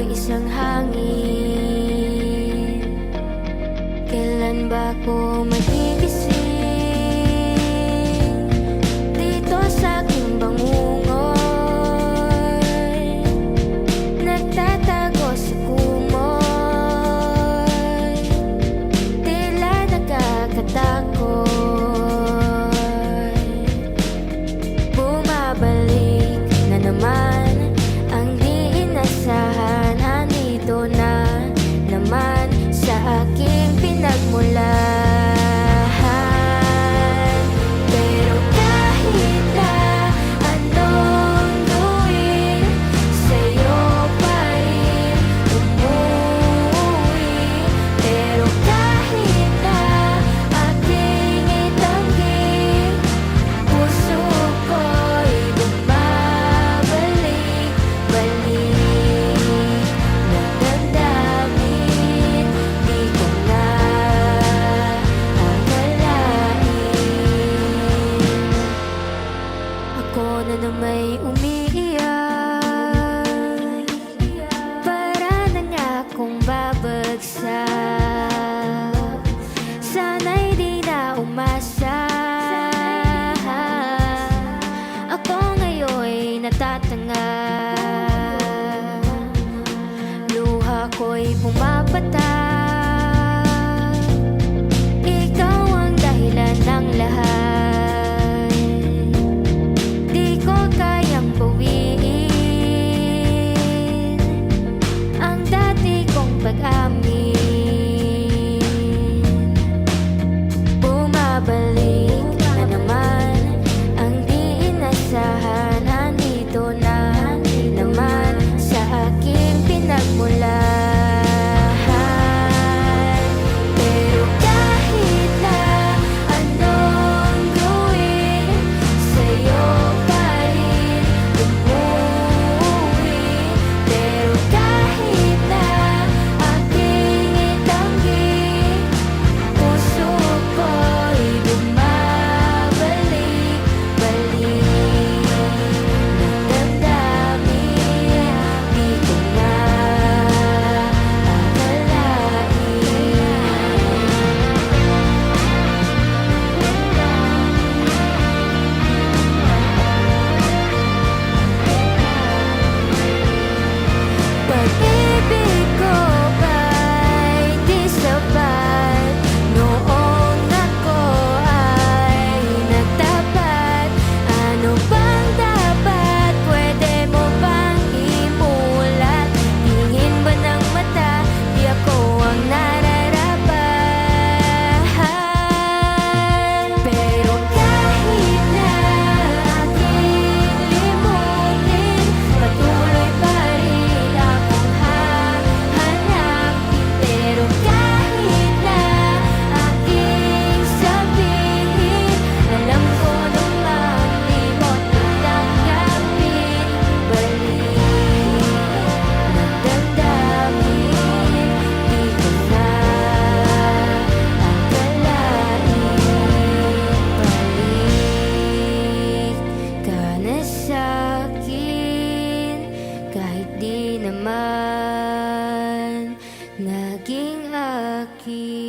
Isang hangin, kailan ba ko magigising dito sa aking bangungoy? Nagtatago sa kumoy, tila nakakatakot. Bumabalik na naman ang di inasahan. Ito na naman sa aking pinagmulan. Pero kahit na anong gawin, sa'yo pa rin umuwi. Pero kahit na aking itanggi, puso ko'y bumabalik-balik. Ako na may umiiyak, para na nga akong babagsak. Sana'y di na umasa. Ako ngayon'y natatanga, luha ko'y pumapatak. Ikaw ang dahilan ng lahat. Pag-amin, bumabalik na naman ang di inasahan. Nandito na naman sa aking pinagmulan. Pero kahit na anong gawin, sa'yo pa rin umuwi. Pero kahit na kahit di naman naging akin.